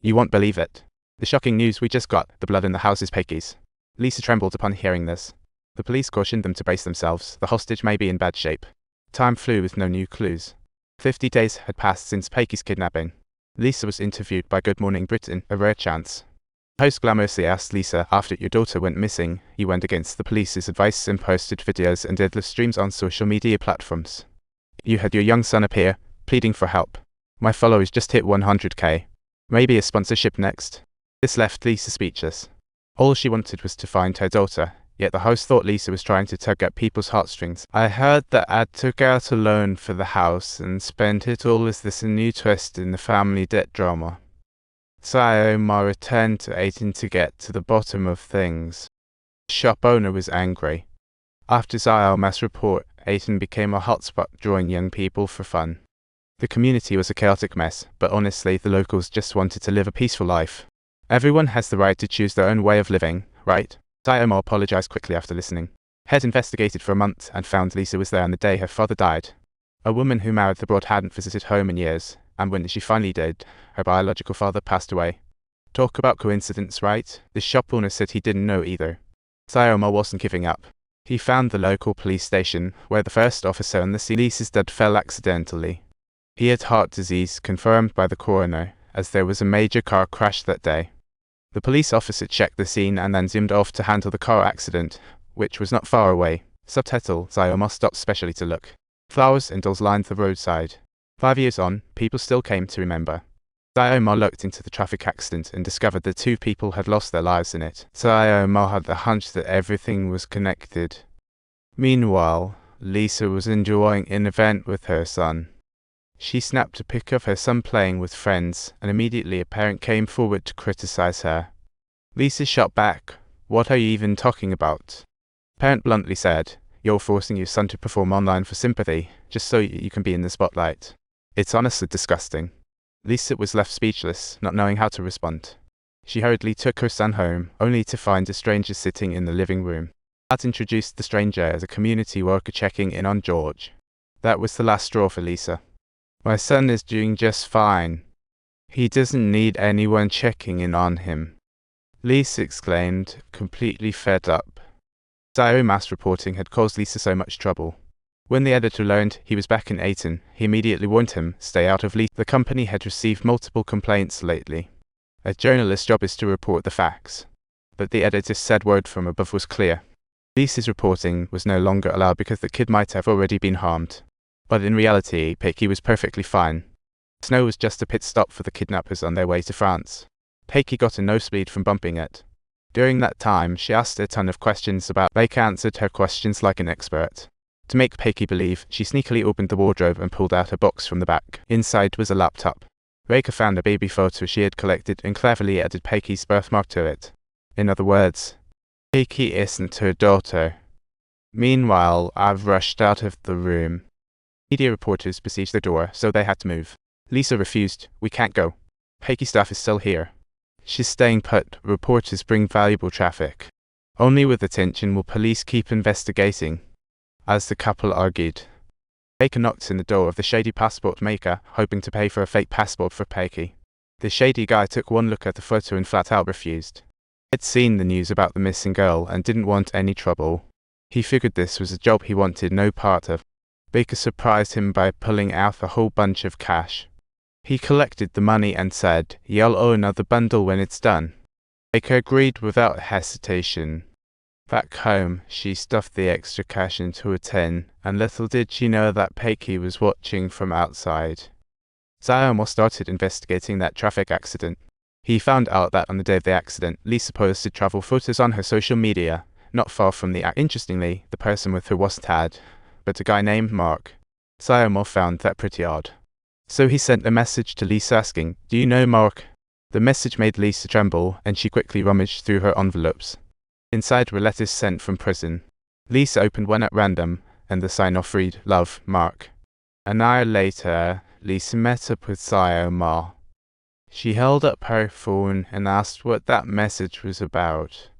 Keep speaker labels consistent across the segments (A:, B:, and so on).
A: You won't believe it. The shocking news we just got, the blood in the house is Peiqi's. Lisa trembled upon hearing this. The police cautioned them to brace themselves, the hostage may be in bad shape. Time flew with no new clues. 50 days had passed since Peiqi's kidnapping. Lisa was interviewed by Good Morning Britain, a rare chance. The host glamorously asked Lisa, after your daughter went missing, you went against the police's advice and posted videos and did live streams on social media platforms. You had your young son appear, pleading for help. My followers just hit 100k. Maybe a sponsorship next. This left Lisa speechless. All she wanted was to find her daughter, yet the host thought Lisa was trying to tug at people's heartstrings. I heard that I took out a loan for the house and spent it all. Is this a new twist in the family debt drama? Sayoma returned to Aiton to get to the bottom of things. The shop owner was angry. After Sayoma's report, Aiton became a hotspot drawing young people for fun. The community was a chaotic mess, but honestly the locals just wanted to live a peaceful life. Everyone has the right to choose their own way of living, right? Sayoma apologized quickly after listening. Head investigated for a month and found Lisa was there on the day her father died. A woman who married abroad hadn't visited home in years, and when she finally did, her biological father passed away. Talk about coincidence, right? The shop owner said he didn't know either. Sayoma wasn't giving up. He found the local police station, where the first officer on the scene Lisa's dad fell accidentally. He had heart disease, confirmed by the coroner, as there was a major car crash that day. The police officer checked the scene and then zoomed off to handle the car accident, which was not far away. Subtitle: Sayoma stopped specially to look. Flowers and dolls lined the roadside. 5 years on, people still came to remember. Sayoma looked into the traffic accident and discovered that 2 people had lost their lives in it. Sayoma had the hunch that everything was connected. Meanwhile, Lisa was enjoying an event with her son. She snapped a pic of her son playing with friends, and immediately a parent came forward to criticize her. Lisa shot back, "What are you even talking about?" The parent bluntly said, "You're forcing your son to perform online for sympathy, just so you can be in the spotlight. It's honestly disgusting." Lisa was left speechless, not knowing how to respond. She hurriedly took her son home, only to find a stranger sitting in the living room. That introduced the stranger as a community worker checking in on George. That was the last straw for Lisa. "My son is doing just fine. He doesn't need anyone checking in on him," Lisa exclaimed, completely fed up. Sayoma's reporting had caused Lisa so much trouble. When the editor learned he was back in Aiton, he immediately warned him, "Stay out of Lisa." The company had received multiple complaints lately. A journalist's job is to report the facts. But the editor said word from above was clear. Lisa's reporting was no longer allowed because the kid might have already been harmed. But in reality, Peiqi was perfectly fine. Snow was just a pit stop for the kidnappers on their way to France. Peiqi got a nosebleed from bumping it. During that time, she asked a ton of questions about Peiqi answered her questions like an expert. To make Peiqi believe, she sneakily opened the wardrobe and pulled out a box from the back. Inside was a laptop. Reika found a baby photo she had collected and cleverly added Peiqi's birthmark to it. In other words, Peiqi isn't her daughter. Meanwhile, I've rushed out of the room. Media reporters besieged the door, so they had to move. Lisa refused. "We can't go. Peiqi staff is still here." "She's staying put. Reporters bring valuable traffic. Only with attention will police keep investigating," as the couple argued. Baker knocked on the door of the shady passport maker, hoping to pay for a fake passport for Peiqi. The shady guy took one look at the photo and flat out refused. He'd seen the news about the missing girl and didn't want any trouble. He figured this was a job he wanted no part of. Baker surprised him by pulling out a whole bunch of cash. He collected the money and said, "You'll owe another bundle when it's done." Baker agreed without hesitation. Back home, she stuffed the extra cash into a tin, and little did she know that Peiqi was watching from outside. Sayoma started investigating that traffic accident. He found out that on the day of the accident, Lisa posted travel photos on her social media, not far from the accident. Interestingly, the person with her wasn't Tad, but a guy named Mark. Sayoma found that pretty odd. So he sent a message to Lisa asking, "Do you know Mark?" The message made Lisa tremble, and she quickly rummaged through her envelopes. Inside were letters sent from prison. Lisa opened one at random, and the sign-off read, "Love, Mark." An hour later, Lisa met up with Sayoma. She held up her phone and asked what that message was about.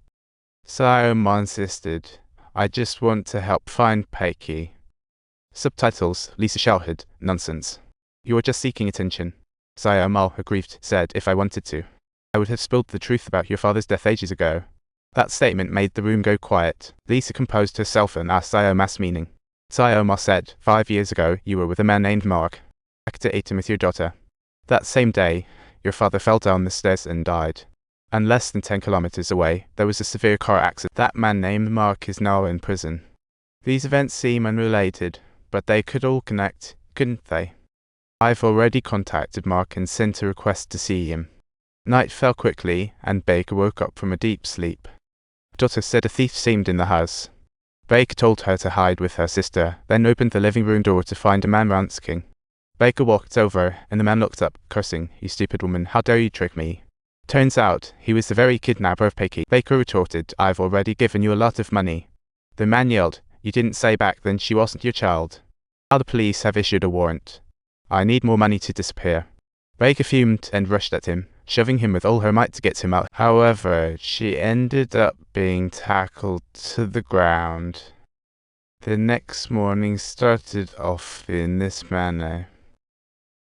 A: Sayoma insisted, "I just want to help find Peiqi." Subtitles: Lisa shouted, "Nonsense. You are just seeking attention." Sayama, aggrieved, said if I wanted to, I would have spilled the truth about your father's death ages ago. That statement made the room go quiet. Lisa composed herself and asked Sayoma's meaning. Sayama said, 5 years ago, you were with a man named Mark. Back 18 with your daughter. That same day, your father fell down the stairs and died. And less than 10 kilometers away, there was a severe car accident. That man named Mark is now in prison. These events seem unrelated, but they could all connect, couldn't they? I've already contacted Mark and sent a request to see him. Night fell quickly, and Baker woke up from a deep sleep. Daughter said a thief seemed in the house. Baker told her to hide with her sister, then opened the living room door to find a man ransacking. Baker walked over, and the man looked up, cursing, "You stupid woman, how dare you trick me?" Turns out, he was the very kidnapper of Peiqi. Baker retorted, "I've already given you a lot of money." The man yelled, "You didn't say back then she wasn't your child. Now the police have issued a warrant. I need more money to disappear." Baker fumed and rushed at him, shoving him with all her might to get him out. However, she ended up being tackled to the ground. The next morning started off in this manner.